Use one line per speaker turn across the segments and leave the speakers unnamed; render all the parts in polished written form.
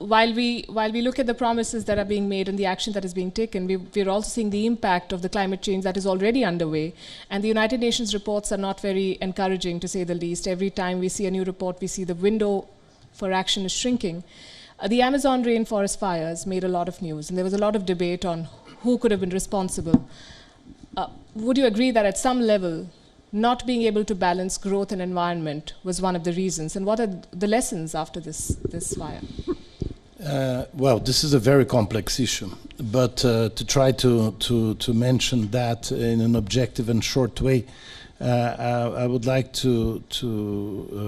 while we look at the promises that are being made and the action that is being taken, we're also seeing the impact of the climate change that is already underway. And the United Nations reports are not very encouraging, to say the least. Every time we see a new report, we see the window for action is shrinking. The Amazon rainforest fires made a lot of news, and there was a lot of debate on who could have been responsible. Would you agree that at some level, not being able to balance growth and environment was one of the reasons? And what are the lessons after this fire?
Well, this is a very complex issue, but to try to mention that in an objective and short way, I would like to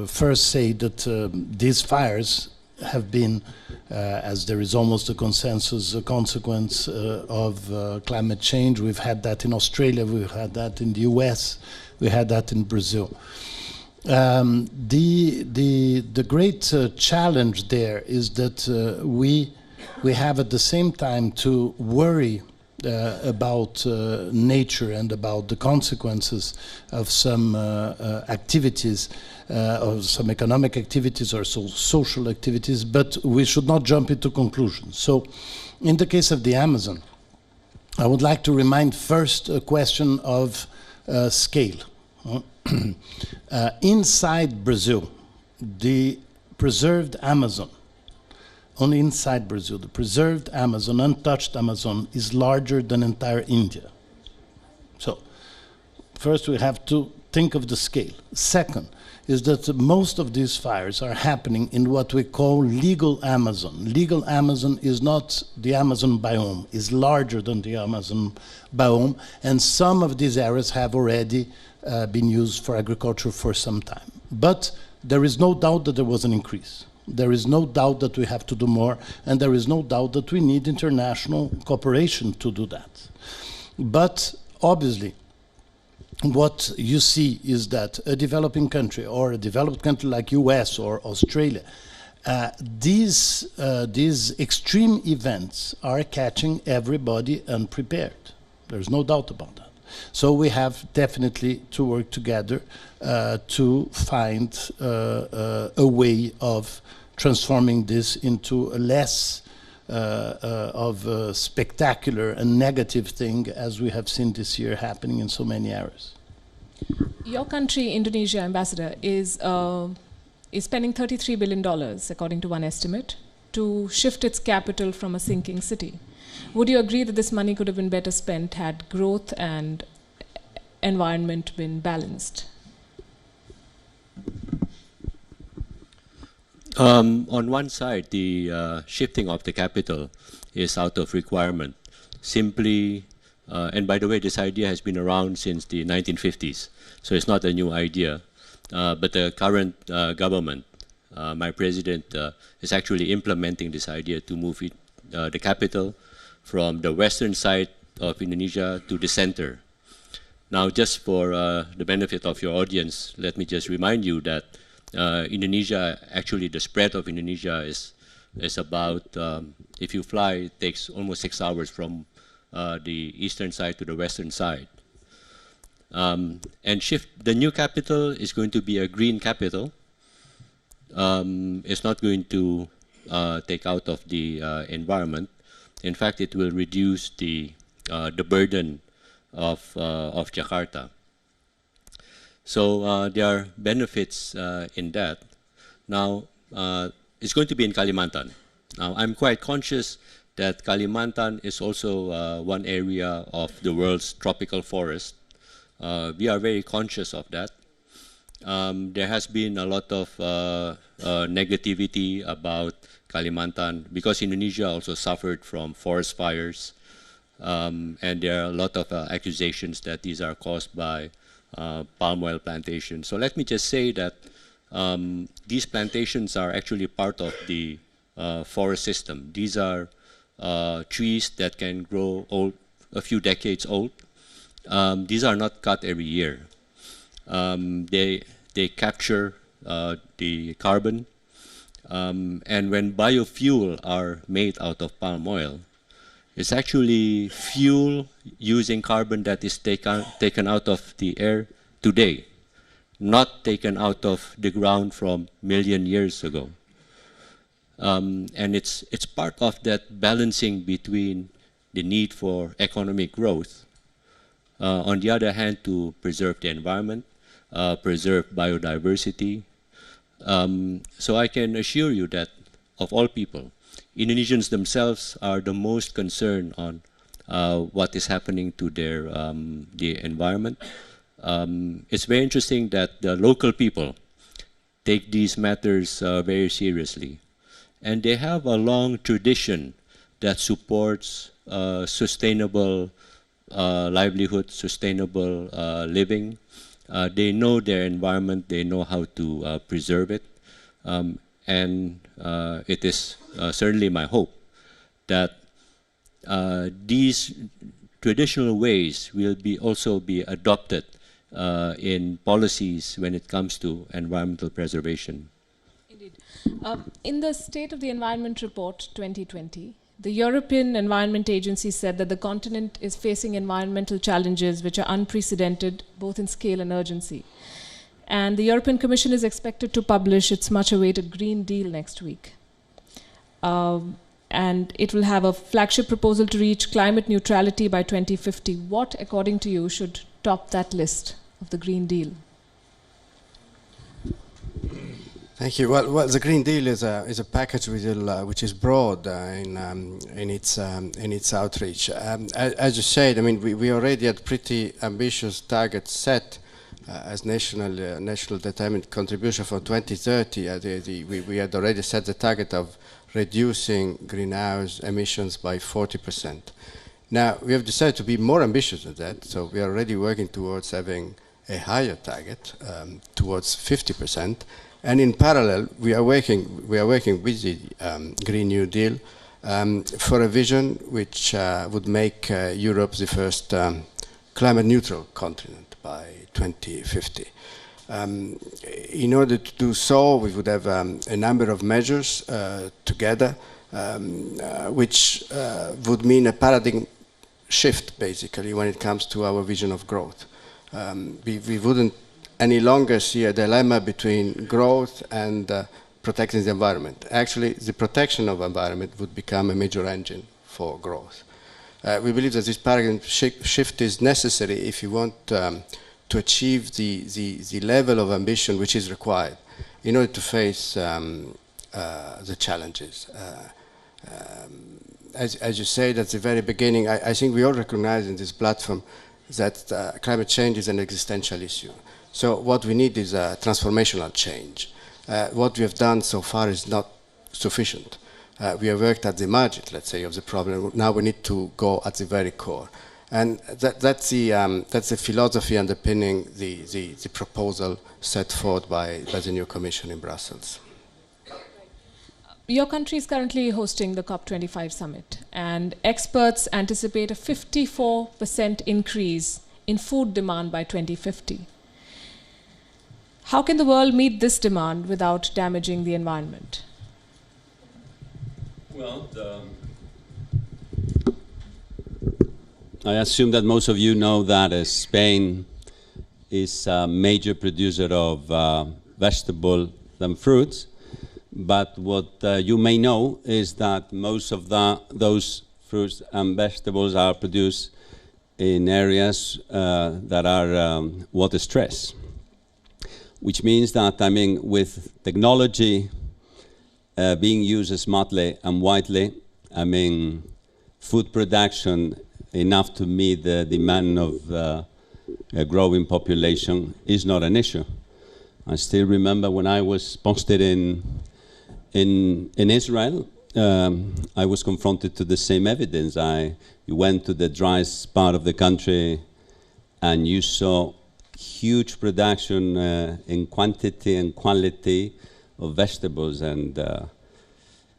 first say that these fires have been, as there is almost a consensus, a consequence of climate change. We've had that in Australia, we've had that in the US, we had that in Brazil. The great challenge there is that we have at the same time to worry about nature and about the consequences of some activities, of some economic activities or social activities, but we should not jump into conclusions. So in the case of the Amazon, I would like to remind first a question of scale. Inside Brazil, the preserved Amazon, only inside Brazil, the preserved Amazon, untouched Amazon, is larger than entire India. So, first we have to think of the scale. Second is that most of these fires are happening in what we call legal Amazon. Legal Amazon is not the Amazon biome, is larger than the Amazon biome, and some of these areas have already been used for agriculture for some time. But there is no doubt that there was an increase. There is no doubt that we have to do more, and there is no doubt that we need international cooperation to do that. But obviously, what you see is that a developing country or a developed country like US or Australia, these extreme events are catching everybody unprepared. There's no doubt about that. So we have definitely to work together to find a way of transforming this into a less of a spectacular and negative thing as we have seen this year happening in so many areas.
Your country, Indonesia, Ambassador, is spending $33 billion, according to one estimate, to shift its capital from a sinking city. Would you agree that this money could have been better spent had growth and environment been balanced?
On one side, the shifting of the capital is out of requirement. Simply, and by the way, this idea has been around since the 1950s, so it's not a new idea. But the current government, my president, is actually implementing this idea to move the capital from the western side of Indonesia to the center. Now, just for the benefit of your audience, let me just remind you that Indonesia, actually the spread of Indonesia is about, if you fly, it takes almost 6 hours from the eastern side to the western side. And the new capital is going to be a green capital. It's not going to take out of the environment. In fact, it will reduce the burden of Jakarta. So there are benefits in that. Now, it's going to be in Kalimantan. Now, I'm quite conscious that Kalimantan is also one area of the world's tropical forest. We are very conscious of that. There has been a lot of negativity about Kalimantan because Indonesia also suffered from forest fires. And there are a lot of accusations that these are caused by palm oil plantations. So let me just say that these plantations are actually part of the forest system. These are trees that can grow old, a few decades old. These are not cut every year. They capture the carbon. And when biofuel are made out of palm oil, it's actually fuel using carbon that is taken out of the air today, not taken out of the ground from million years ago. And it's part of that balancing between the need for economic growth, on the other hand, to preserve the environment, preserve biodiversity. So I can assure you that of all people, Indonesians themselves are the most concerned on what is happening to their the environment. It's very interesting that the local people take these matters very seriously. And they have a long tradition that supports sustainable livelihood, sustainable living. They know their environment, they know how to preserve it. And it is certainly my hope that these traditional ways will also be adopted in policies when it comes to environmental preservation.
Indeed. In the State of the Environment Report 2020, the European Environment Agency said that the continent is facing environmental challenges which are unprecedented, both in scale and urgency. And the European Commission is expected to publish its much-awaited Green Deal next week. And it will have a flagship proposal to reach climate neutrality by 2050. What, according to you, should top that list of the Green Deal?
Thank you. Well, the Green Deal is a package which is broad in its outreach. As you said, I mean, we already had pretty ambitious targets set as national determined contribution for 2030. We had already set the target of reducing greenhouse emissions by 40%. Now we have decided to be more ambitious than that, so we are already working towards having a higher target, towards 50%. And in parallel, we are working with the Green New Deal for a vision which would make Europe the first climate neutral continent by 2050. In order to do so, we would have a number of measures together, which would mean a paradigm shift, basically, when it comes to our vision of growth. We wouldn't any longer see a dilemma between growth and protecting the environment. Actually, the protection of the environment would become a major engine for growth. We believe that this paradigm shift is necessary if you want to achieve the level of ambition which is required in order to face the challenges. As you said at the very beginning, I think we all recognize in this platform that climate change is an existential issue. So what we need is a transformational change. What we have done so far is not sufficient. We have worked at the margin, let's say, of the problem. Now we need to go at the very core. And that's the philosophy underpinning the proposal set forth by the new Commission in Brussels.
Your country is currently hosting the COP25 summit, and experts anticipate a 54% increase in food demand by 2050. How can the world meet this demand without damaging the environment?
Well, I assume that most of you know that Spain is a major producer of vegetables and fruits. But what you may know is that most of those fruits and vegetables are produced in areas that are water stressed. Which means that, I mean, with technology being used smartly and widely, I mean, food production enough to meet the demand of a growing population is not an issue. I still remember when I was posted in Israel, I was confronted to the same evidence. You went to the driest part of the country and you saw huge production in quantity and quality of vegetables. And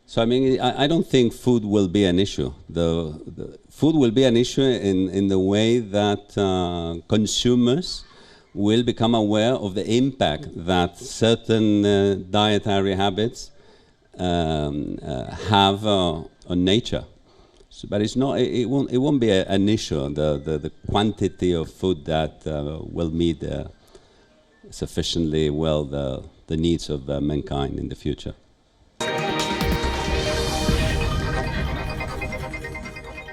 so, I mean, I don't think food will be an issue. The food will be an issue in the way that consumers will become aware of the impact that certain dietary habits have on nature. So, but it's not. It won't be an issue. The quantity of food that will meet sufficiently well the needs of mankind in the future.